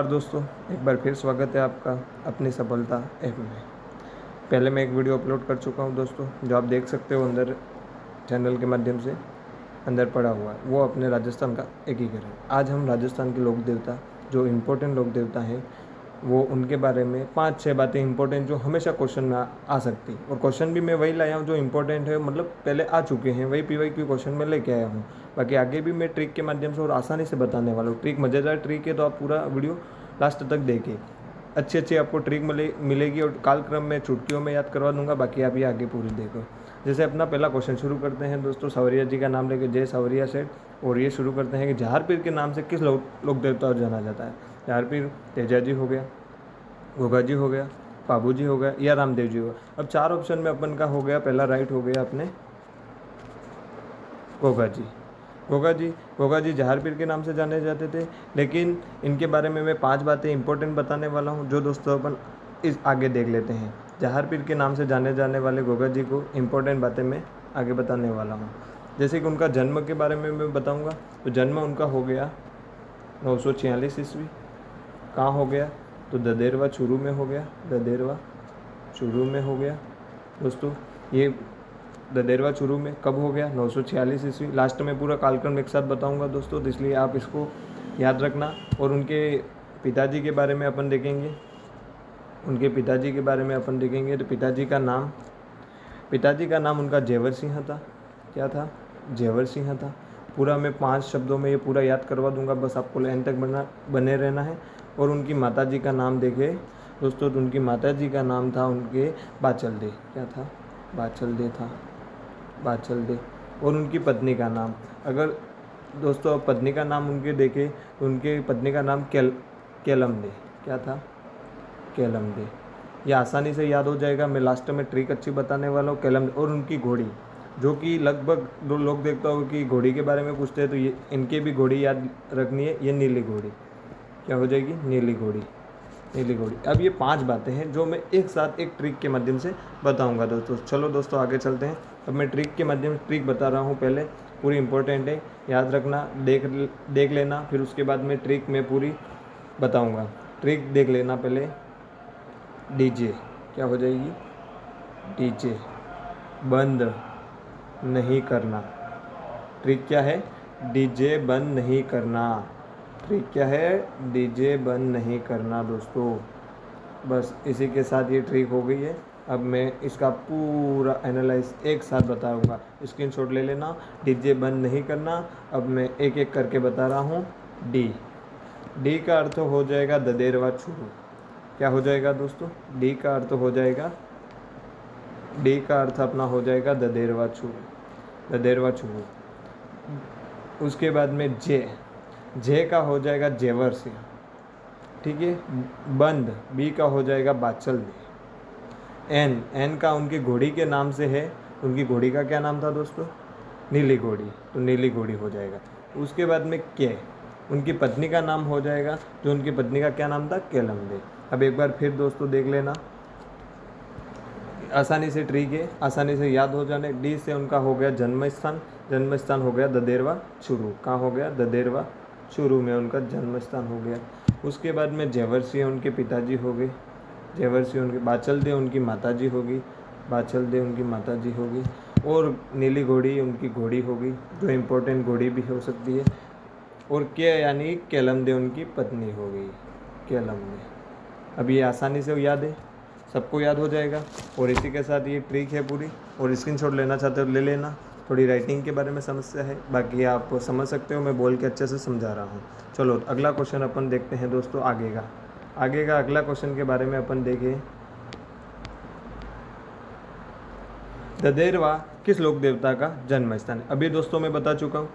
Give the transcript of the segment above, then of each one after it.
और दोस्तों, एक बार फिर स्वागत है आपका अपनी सफलता ऐप में। पहले मैं एक वीडियो अपलोड कर चुका हूं दोस्तों, जो आप देख सकते हो अंदर चैनल के माध्यम से अंदर पड़ा हुआ है। वो अपने राजस्थान का एकीकरण। आज हम राजस्थान के लोक देवता, जो इम्पोर्टेंट लोक देवता हैं, वो उनके बारे में 5-6 बातें इंपॉर्टेंट जो हमेशा क्वेश्चन में आ सकती। और क्वेश्चन भी मैं वही लाया हूँ जो इंपॉर्टेंट है, मतलब पहले आ चुके हैं, वही PYQ क्वेश्चन में लेके आया हूँ। बाकी आगे भी मैं ट्रिक के माध्यम से और आसानी से बताने वाला हूँ। ट्रिक मज़ेदार ट्रिक है, तो आप पूरा वीडियो लास्ट तक देखिए। अच्छी अच्छी आपको ट्रिक मिलेगी और कालक्रम में चुटकियों में याद करवा दूंगा। बाकी आप ये आगे पूरी देखो। जैसे अपना पहला क्वेश्चन शुरू करते हैं दोस्तों, सावरिया जी का नाम लेके, जय सावरिया सेठ। और ये शुरू करते हैं कि जहार पीर के नाम से किस लोक देवता जाना जाता है। जहार पीर तेजा जी हो गया, गोगा जी हो गया, बाबू जी हो गया, या रामदेव जी हो गया। अब 4 ऑप्शन में अपन का हो गया, पहला राइट हो गया अपने गोगा जी। गोगा जी जहार पीर के नाम से जाने जाते थे, लेकिन इनके बारे में मैं 5 बातें इंपॉर्टेंट बताने वाला हूँ, जो दोस्तों अपन इस आगे देख लेते हैं। जहार पीर के नाम से जाने जाने वाले गोगा जी को इंपॉर्टेंट बातें मैं आगे बताने वाला हूँ। जैसे कि उनका जन्म के बारे में मैं बताऊँगा, तो जन्म उनका हो गया 946 ईस्वी। कहाँ हो गया? तो ददेरवा चूरू में हो गया। ददेरवा चूरू में हो गया दोस्तों। ये ददेरवा चूरू में कब हो गया? 946 ईस्वी। लास्ट में पूरा कालक्रम एक साथ बताऊंगा दोस्तों, तो इसलिए आप इसको याद रखना। और उनके पिताजी के बारे में अपन देखेंगे। तो पिताजी का नाम उनका जेवर सिंह था। क्या था? जेवर सिंह था। पूरा मैं 5 शब्दों में ये पूरा याद करवा दूंगा, बस आपको एंड तक बने रहना है। और उनकी माताजी का नाम देखे दोस्तों, तो उनकी माताजी का नाम था उनके बाचल दे। क्या था? बाचल दे था। बाचल दे। और उनकी पत्नी का नाम, अगर दोस्तों आप पत्नी का नाम उनके देखें, तो उनके पत्नी का नाम केलम दे। क्या था? केलम दे। ये आसानी से याद हो जाएगा। मैं लास्ट में ट्रिक अच्छी बताने वाला हूँ। केलम। और उनकी घोड़ी, जो कि लगभग दो लोग देखता हो कि घोड़ी के बारे में पूछते हैं, तो ये इनके भी घोड़ी याद रखनी है। ये नीली घोड़ी। क्या हो जाएगी? नीली घोड़ी। नीली घोड़ी। अब ये 5 बातें हैं जो मैं एक साथ एक ट्रिक के माध्यम से बताऊंगा दोस्तों। चलो दोस्तों आगे चलते हैं। अब मैं ट्रिक के माध्यम से ट्रिक बता रहा हूँ, पहले पूरी इंपॉर्टेंट है, याद रखना। देख लेना, फिर उसके बाद मैं ट्रिक में पूरी बताऊंगा। ट्रिक देख लेना पहले। डीजे। क्या हो जाएगी? डीजे बंद नहीं करना। ट्रिक क्या है? डीजे बंद नहीं करना। ट्रिक क्या है? डीजे बंद नहीं करना दोस्तों। बस इसी के साथ ये ट्रिक हो गई है। अब मैं इसका पूरा एनालाइज एक साथ बताऊंगा। स्क्रीनशॉट ले लेना। डीजे बंद नहीं करना। अब मैं एक एक करके बता रहा हूँ। डी का अर्थ हो जाएगा ददेरवा चूरू। क्या हो जाएगा दोस्तों? डी का अर्थ अपना हो जाएगा ददेरवा चूरू। उसके बाद में जे का हो जाएगा जेवर सिंह। ठीक है। बंद, बी का हो जाएगा बाचल दे। एन का उनकी घोड़ी के नाम से है। उनकी घोड़ी का क्या नाम था दोस्तों? नीली घोड़ी। तो नीली घोड़ी हो जाएगा। उसके बाद में के, उनकी पत्नी का नाम हो जाएगा, जो उनकी पत्नी का क्या नाम था? केलम दे। अब एक बार फिर दोस्तों देख लेना, आसानी से ट्रिक है, आसानी से याद हो जाने। डी से उनका हो गया जन्म स्थान हो गया ददेरवा चूरू। कहाँ हो गया? ददेरवा चूरू में उनका जन्म स्थान हो गया। उसके बाद में जेवर सिंह उनके पिताजी हो गए। जेवर सिंह उनके, बाचल दे उनकी माताजी होगी। और नीली घोड़ी उनकी घोड़ी होगी, जो इम्पोर्टेंट घोड़ी भी हो सकती है। और के यानी केलम दे उनकी पत्नी होगी। केलम दे। अब ये आसानी से याद है, सबको याद हो जाएगा। और इसी के साथ ये ट्रिक है पूरी। और स्क्रीनशॉट लेना चाहते हो ले लेना। थोड़ी राइटिंग के बारे में समस्या है, बाकी आप समझ सकते हो, मैं बोल के अच्छे से समझा रहा हूँ। चलो अगला क्वेश्चन अपन देखते हैं दोस्तों। आगे का अगला क्वेश्चन के बारे में अपन देखें। ददेरवा किस लोक देवता का जन्म स्थान है? अभी दोस्तों मैं बता चुका हूँ,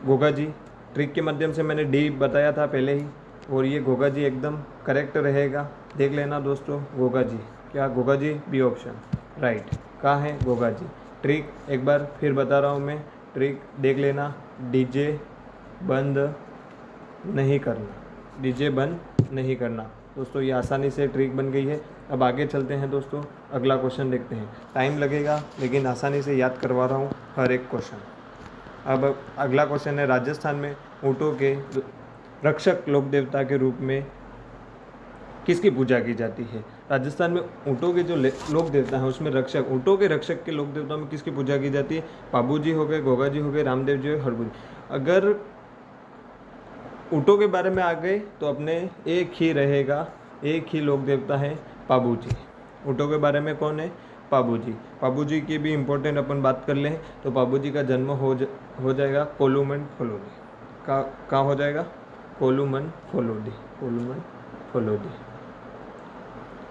गोगा जी। ट्रिक के माध्यम से मैंने डी बताया था पहले ही, और ये गोगा जी एकदम करेक्ट रहेगा। देख लेना दोस्तों, गोगा जी। क्या? Goga ji B option right. कहाँ है गोगा जी? ट्रिक एक बार फिर बता रहा हूँ मैं, ट्रिक देख लेना। डीजे बंद नहीं करना दोस्तों। ये आसानी से ट्रिक बन गई है। अब आगे चलते हैं दोस्तों, अगला क्वेश्चन देखते हैं। टाइम लगेगा, लेकिन आसानी से याद करवा रहा हूँ हर एक क्वेश्चन। अब अगला क्वेश्चन है, राजस्थान में ऊँटों के रक्षक लोक देवता के रूप में किसकी पूजा की जाती है? राजस्थान में ऊँटों के जो लोक देवता हैं उसमें रक्षक, ऊँटों के रक्षक के लोक देवताओं में किसकी पूजा की जाती है? पाबू जी हो गए, गोगा जी हो गए, रामदेव जी हो गए, हड़बू जी। अगर ऊँटों के बारे में आ गए तो अपने एक ही रहेगा, एक ही लोक देवता है पाबू जी। ऊँटों के बारे में कौन है? पाबू जी। पाबू जी की भी इम्पोर्टेंट अपन बात कर लें तो पाबू जी का जन्म हो जाएगा कोलूमन फलोदी। कहाँ हो जाएगा? कोलूमन फलोदी, कोलूमन फलोदी।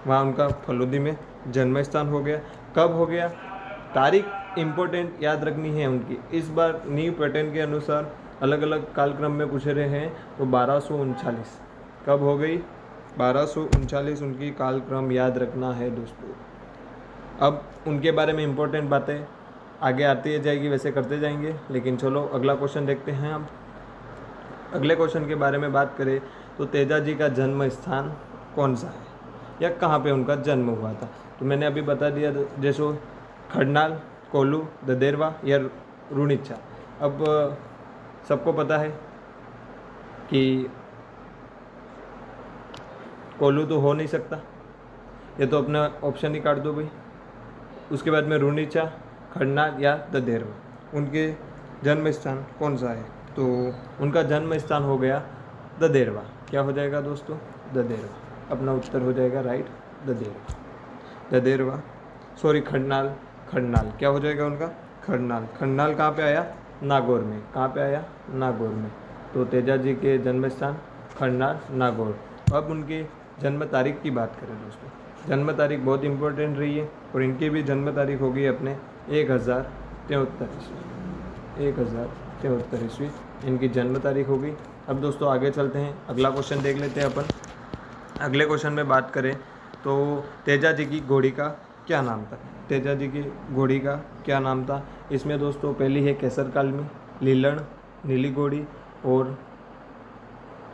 वहाँ उनका फलोदी में जन्म स्थान हो गया। कब हो गया? तारीख इम्पोर्टेंट याद रखनी है उनकी। इस बार न्यू पैटर्न के अनुसार अलग अलग कालक्रम में पूछ रहे हैं तो 1239 कब हो गई? 1239 उनकी कालक्रम याद रखना है दोस्तों। अब उनके बारे में इम्पोर्टेंट बातें आगे आती जाएगी, वैसे करते जाएंगे, लेकिन चलो अगला क्वेश्चन देखते हैं। अब अगले क्वेश्चन के बारे में बात करें तो तेजा जी का जन्म स्थान कौन सा है या कहाँ पे उनका जन्म हुआ था? तो मैंने अभी बता दिया, जैसो खड़नाल, कोल्लू, ददेरवा या रुणिचा। अब सबको पता है कि कोल्लू तो हो नहीं सकता, ये तो अपना ऑप्शन ही काट दो भाई। उसके बाद में रुणिचा, खड़नाल या ददेरवा, उनके जन्म स्थान कौन सा है? तो उनका जन्म स्थान हो गया ददेरवा। क्या हो जाएगा दोस्तों? ददेरवा। अपना उत्तर हो जाएगा राइट, ददेरवा। ददेरवा, सॉरी खड़नाल, खड़नाल क्या हो जाएगा उनका? खड़नाल। खड़नाल कहाँ पे आया? नागौर में। कहाँ पे आया? नागौर में। तो तेजा जी के जन्म स्थान खड़नाल, नागौर। अब उनकी जन्म तारीख की बात करें दोस्तों, जन्म तारीख बहुत इंपॉर्टेंट रही है और इनकी भी जन्म तारीख होगी अपने 1073 ईस्वी। 1073 ईस्वी इनकी जन्म तारीख होगी। अब दोस्तों आगे चलते हैं, अगला क्वेश्चन देख लेते हैं अपन। अगले क्वेश्चन में बात करें तो तेजा जी की घोड़ी का क्या नाम था? तेजा जी की घोड़ी का क्या नाम था? इसमें दोस्तों पहली है केसर कालमी, लीलण, नीली घोड़ी और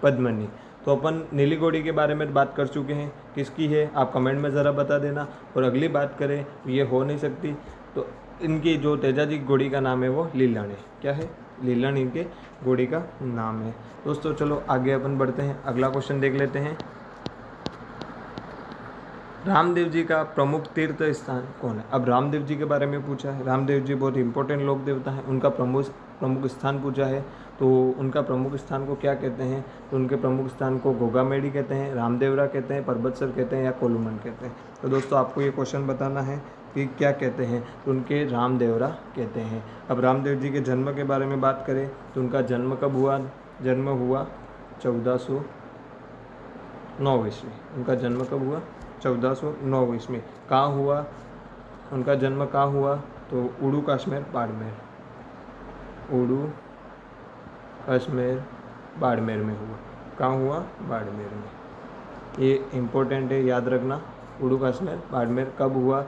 पद्मनी। तो अपन नीली घोड़ी के बारे में बात कर चुके हैं, किसकी है आप कमेंट में ज़रा बता देना। और अगली बात करें ये हो नहीं सकती, तो इनकी जो तेजा जी घोड़ी का नाम है वो लीलण है। क्या है? लीलण इनके घोड़ी का नाम है। दोस्तों चलो आगे अपन बढ़ते हैं, अगला क्वेश्चन देख लेते हैं। रामदेव जी का प्रमुख तीर्थ स्थान कौन है? अब रामदेव जी के बारे में पूछा है। रामदेव जी बहुत इंपॉर्टेंट लोक देवता हैं, उनका प्रमुख स्थान पूछा है। तो उनका प्रमुख स्थान को क्या कहते हैं? तो उनके प्रमुख स्थान को गोगामेड़ी कहते हैं, रामदेवरा कहते हैं, पर्वतसर कहते हैं या कोलूमन कहते हैं। तो दोस्तों आपको ये क्वेश्चन बताना है कि क्या कहते हैं। तो उनके रामदेवरा कहते हैं। अब रामदेव जी के जन्म के बारे में बात करें तो उनका जन्म कब हुआ? जन्म हुआ 1409 ईस्वी। उनका जन्म कब हुआ? 1409 ईस्वी। कहाँ हुआ उनका जन्म? कहाँ हुआ? तो उड़ू कश्मीर बाड़मेर, उड़ू कश्मीर बाड़मेर में हुआ। कहाँ हुआ? बाड़मेर में। ये इम्पोर्टेंट है, याद रखना। उड़ू कश्मीर बाड़मेर कब हुआ?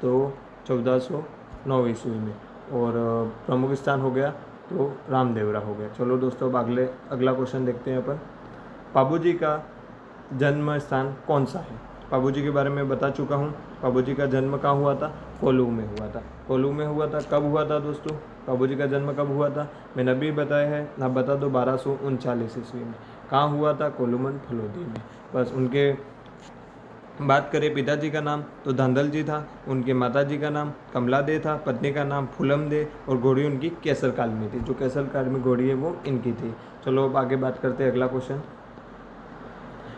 तो 1409 ईस्वी में। और प्रमुख स्थान हो गया तो रामदेवरा हो गया। चलो दोस्तों अब अगला क्वेश्चन देखते हैं अपन। पाबू जी का जन्म स्थान कौन सा है? पाबू जी के बारे में बता चुका हूँ। पाबू जी का जन्म कहाँ हुआ था? कोल्लू में हुआ था। कोल्लू में हुआ था। कब हुआ था दोस्तों? पाबू जी का जन्म कब हुआ था? मैंने अभी बताया है, आप बता दो। 1239 ईस्वी में। कहाँ हुआ था? कोलूमन फलोदी में। बस। उनके बात करें पिताजी का नाम तो धांधल जी था, उनके माता जी का नाम कमला दे था, पत्नी का नाम फूलम दे और घोड़ी उनकी केसर कालमी थी। जो केसर कालमी घोड़ी है वो इनकी थी। चलो अब आगे बात करते हैं, अगला क्वेश्चन।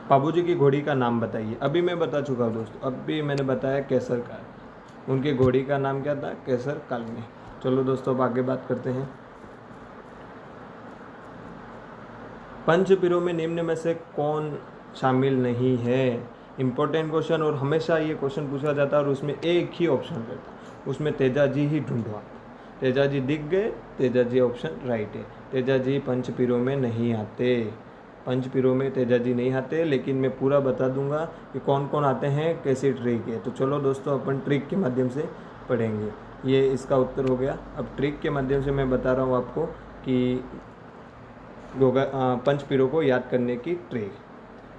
पाबू जी की घोड़ी का नाम बताइए। अभी मैं बता चुका हूँ दोस्तों, अभी मैंने बताया केसर कालमी। उनके घोड़ी का नाम क्या था? केसर कालमी। चलो दोस्तों अब आगे बात करते हैं। पंचपीरों में निम्न में से कौन शामिल नहीं है? इंपॉर्टेंट क्वेश्चन, और हमेशा ये क्वेश्चन पूछा जाता है और उसमें एक ही ऑप्शन रहता है, उसमें तेजा जी ही ढूंढो। तेजा जी दिख गए, तेजा जी ऑप्शन राइट है। तेजा जी पंचपीरों में नहीं आते, पंचपीरों में तेजा जी नहीं आते, लेकिन मैं पूरा बता दूंगा कि कौन कौन आते हैं, कैसी ट्रिक है। तो चलो दोस्तों अपन ट्रिक के माध्यम से पढ़ेंगे। ये इसका उत्तर हो गया। अब ट्रिक के माध्यम से मैं बता रहा हूँ आपको कि पंचपीरों को याद करने की ट्रिक।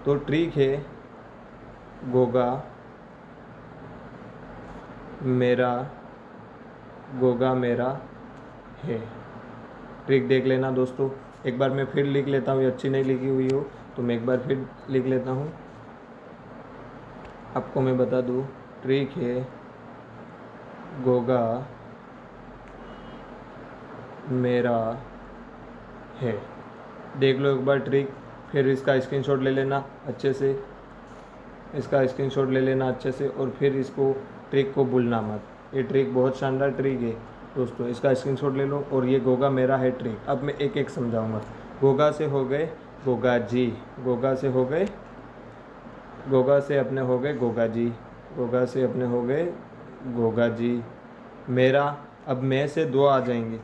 तो ट्रिक है गोगा मेरा, गोगा मेरा है। ट्रिक देख लेना दोस्तों। एक बार मैं फिर लिख लेता हूँ, ये अच्छी नहीं लिखी हुई हो तो मैं एक बार फिर लिख लेता हूँ। आपको मैं बता दूँ, ट्रिक है गोगा मेरा है। देख लो एक बार ट्रिक, फिर इसका स्क्रीनशॉट ले लेना अच्छे से, इसका स्क्रीनशॉट ले लेना अच्छे से, और फिर इसको ट्रिक को भूलना मत। ये ट्रिक बहुत शानदार ट्रिक है दोस्तों, इसका स्क्रीनशॉट ले लो। और ये गोगा मेरा है ट्रिक। अब मैं एक एक समझाऊंगा। गोगा से हो गए गोगा जी, गोगा से हो गए, गोगा से अपने हो गए गोगा जी, गोगा से अपने हो गए गोगा जी। मेरा, अब मैं से दो आ जाएंगे,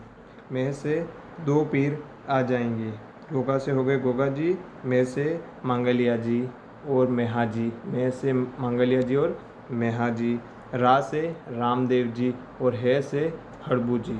मैं से दो पीर आ जाएंगे। गोगा से हो गए गोगा जी, मैं से मांगलिया जी और मेहा जी, मैं से मांगलिया जी और मेहा जी। रा से रामदेव जी और है से हड़बू जी,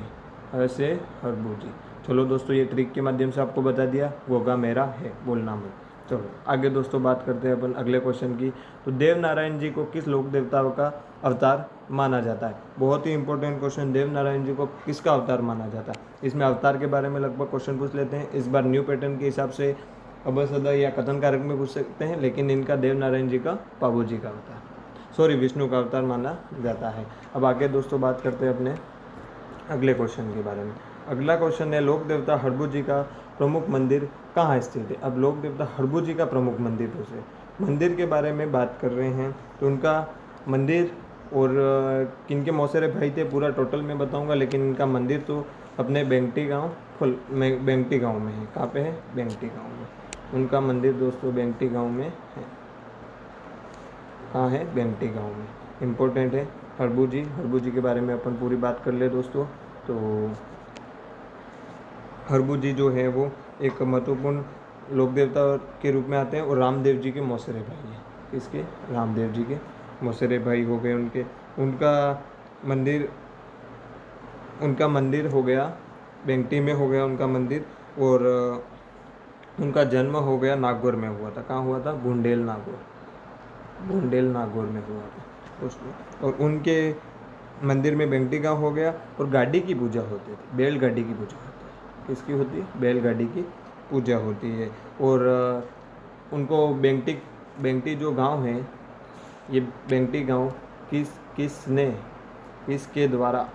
है से हड़बू जी। चलो दोस्तों, ये ट्रिक के माध्यम से आपको बता दिया गोगा मेरा है, बोलना मत। चलो आगे दोस्तों बात करते हैं अपन अगले क्वेश्चन की। तो देव नारायण जी को किस लोक देवताओं का अवतार माना जाता है? बहुत ही इंपॉर्टेंट क्वेश्चन, देव नारायण जी को किसका अवतार माना जाता है? इसमें अवतार के बारे में लगभग क्वेश्चन पूछ लेते हैं। इस बार न्यू पैटर्न के हिसाब से अबसदा या कथन कारक में पूछ सकते हैं, लेकिन इनका देव नारायण जी का पाबू जी का अवतार, सॉरी विष्णु का अवतार माना जाता है। अब आगे दोस्तों बात करते हैं अपने अगले क्वेश्चन के बारे में। अगला क्वेश्चन है, लोक देवता हड़बू जी का प्रमुख मंदिर कहाँ स्थित है? अब लोक देवता हड़बू जी का प्रमुख मंदिर दूसरे मंदिर के बारे में बात कर रहे हैं। तो उनका मंदिर और किनके मौसेरे भाई थे पूरा टोटल मैं बताऊंगा, लेकिन इनका मंदिर तो अपने बेंगटी गांव बेंगटी गांव में है। कहाँ पे है? बेंगटी गांव में। उनका मंदिर दोस्तों बेंगटी गांव में है। कहाँ है? बेंगटी गांव में। इम्पोर्टेंट है हड़बू जी के बारे में अपन पूरी बात कर ले दोस्तों। तो हड़बू जी जो है वो एक महत्वपूर्ण लोक देवता के रूप में आते हैं और रामदेव जी के मौसेरे भाई हैं। किसके? रामदेव जी के मौसेरे भाई हो गए उनके। उनका मंदिर हो गया बेंगटी में हो गया उनका मंदिर, और उनका जन्म हो गया नागौर में हुआ था। कहाँ हुआ था? बुंडेल नागौर में हुआ था दोस्तों। और उनके मंदिर में बेंगटी गांव हो गया, और गाड़ी की पूजा होती थी, बैलगाड़ी की पूजा होती है। किसकी होती है? बैलगाड़ी की पूजा होती है। और उनको बेंगटी जो गांव है, ये बेंगटी गांव किसके द्वारा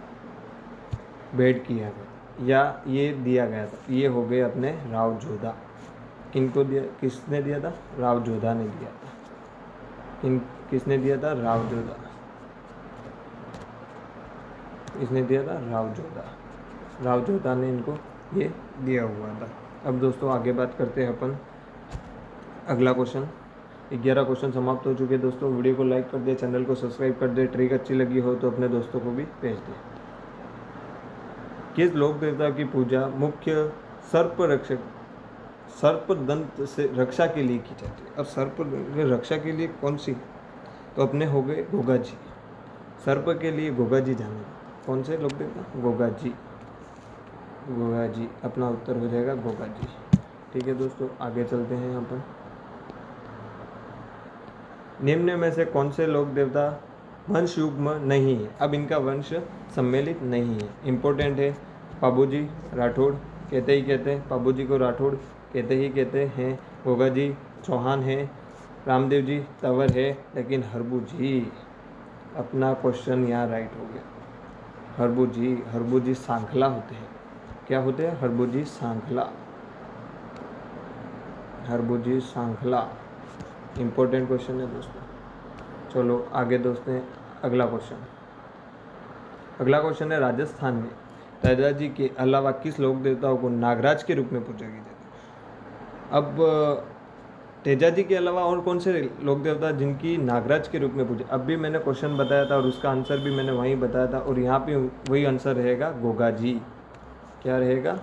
भेंट किया गया या ये दिया गया था? ये हो गए अपने राव जोधा। किनको दिया? किसने दिया था? राव जोधा ने दिया था। किसने दिया था? राव जोधा। इसने दिया था राव जोधा ने इनको ये दिया हुआ था। अब दोस्तों आगे बात करते हैं अपन अगला क्वेश्चन। 11 क्वेश्चन समाप्त हो चुके हैं दोस्तों। वीडियो को लाइक कर दे, चैनल को सब्सक्राइब कर दे, ट्रिक अच्छी लगी हो तो अपने दोस्तों को भी भेज दे। किस लोक देवता की पूजा मुख्य सर्पदंत से रक्षा के लिए की जाती है? अब सर्प रक्षा के लिए कौन सी? तो अपने हो गए गोगा जी। सर्प के लिए गोगा जी जाने जाते। कौन से लोक देवता? गोगा जी। अपना उत्तर हो जाएगा गोगा जी। ठीक है दोस्तों, आगे चलते हैं यहाँ पर। निम्न में से कौन से लोक देवता वंश युग्म नहीं है? अब इनका वंश सम्मिलित नहीं है। इम्पोर्टेंट है। पाबूजी राठौड़ कहते ही कहते हैं, पाबूजी को राठौड़ कहते ही कहते हैं। गोगा जी चौहान है, रामदेव जी तंवर है, लेकिन हड़बू जी, अपना क्वेश्चन यहाँ राइट हो गया। हड़बू जी सांखला होते हैं। क्या होते हैं? हड़बू जी सांखला। इम्पोर्टेंट क्वेश्चन है दोस्तों। चलो आगे दोस्तों अगला क्वेश्चन है, राजस्थान में तेजाजी के अलावा किस लोक देवताओं को नागराज के रूप में पूजा की जाती है? अब तेजाजी के अलावा और कौन से लोक देवता जिनकी नागराज के रूप में पूजा? अब भी मैंने क्वेश्चन बताया था और उसका आंसर भी मैंने वहीं बताया था, और यहाँ पे वही आंसर रहेगा गोगा जी। क्या रहेगा?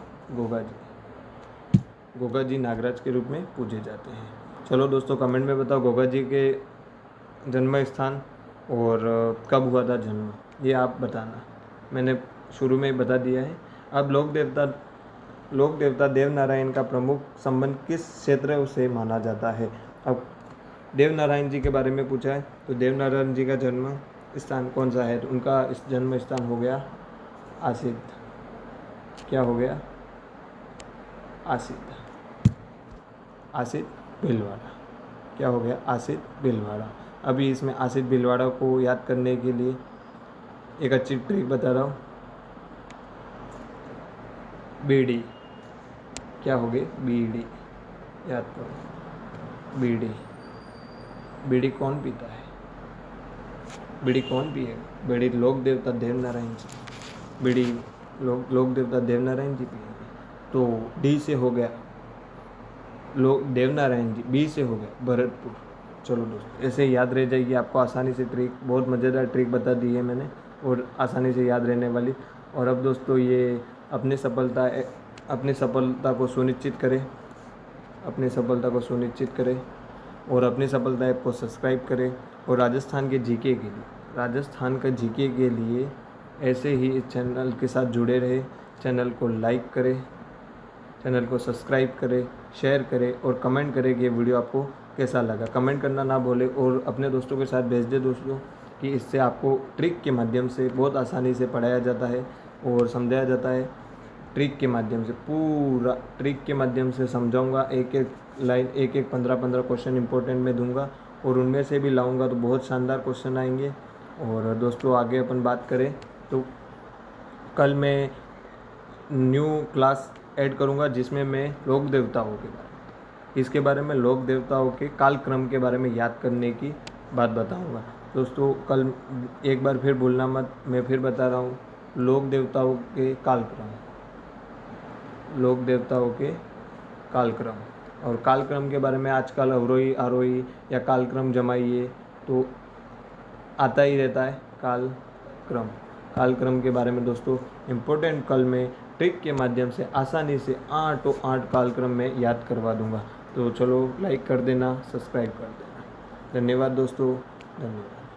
गोगा जी नागराज के रूप में पूजे जाते हैं। चलो दोस्तों कमेंट में बताओ गोगा जी के जन्म स्थान और कब हुआ था जन्म, ये आप बताना। मैंने शुरू में ही बता दिया है। अब लोक देवता देव नारायण का प्रमुख संबंध किस क्षेत्र से माना जाता है? अब देव नारायण जी के बारे में पूछा है, तो देव नारायण जी का जन्म स्थान कौन सा है? तो उनका इस जन्म स्थान हो गया आसिद। क्या हो गया? आसिद। आसिफ भीलवाड़ा। क्या हो गया? आसिफ भीलवाड़ा। अभी इसमें आसिफ भीलवाड़ा को याद करने के लिए एक अच्छी ट्रिक बता रहा हूँ। बीड़ी। क्या हो गई? बीड़ी। याद करो, बीड़ी। बीड़ी कौन पीता है? बीड़ी कौन पिएगा? बीड़ी लोक देवता देवनारायण जी। बीड़ी लोक देवता देवनारायण जी पिएंगे। तो डी से हो गया लोक देवनारायण जी, बी से हो गया भरतपुर। चलो दोस्तों, ऐसे याद रह जाएगी आपको आसानी से ट्रिक। बहुत मज़ेदार ट्रिक बता दी है मैंने और आसानी से याद रहने वाली। और अब दोस्तों ये अपनी सफलता को सुनिश्चित करें, अपनी सफलता को सुनिश्चित करें और अपनी सफलता ऐप को सब्सक्राइब करें। और राजस्थान के जीके के लिए, राजस्थान का जीके के लिए ऐसे ही इस चैनल के साथ जुड़े रहे। चैनल को लाइक करें, चैनल को सब्सक्राइब करें, शेयर करें और कमेंट करें कि ये वीडियो आपको कैसा लगा। कमेंट करना ना भूलें और अपने दोस्तों के साथ भेज दें दोस्तों, कि इससे आपको ट्रिक के माध्यम से बहुत आसानी से पढ़ाया जाता है और समझाया जाता है। ट्रिक के माध्यम से, पूरा ट्रिक के माध्यम से समझाऊंगा। एक एक लाइन, एक 15 क्वेश्चन इंपॉर्टेंट मैं दूंगा और उनमें से भी लाऊंगा तो बहुत शानदार क्वेश्चन आएंगे। और दोस्तों आगे अपन बात करें तो कल मैं न्यू क्लास ऐड करूंगा जिसमें मैं लोक देवताओं के बारे में लोक देवताओं के कालक्रम के बारे में याद करने की बात बताऊंगा। दोस्तों कल एक बार फिर भूलना मत, मैं फिर बता रहा हूँ, लोक देवताओं के कालक्रम, लोक देवताओं के कालक्रम। और कालक्रम के बारे में आजकल अवरोही आरोही या कालक्रम जमाइए तो आता ही रहता है कालक्रम के बारे में दोस्तों इम्पोर्टेंट कल मैं ट्रिक के माध्यम से आसानी से 8 कालक्रम में याद करवा दूंगा। तो चलो लाइक कर देना, सब्सक्राइब कर देना। धन्यवाद दोस्तों, धन्यवाद।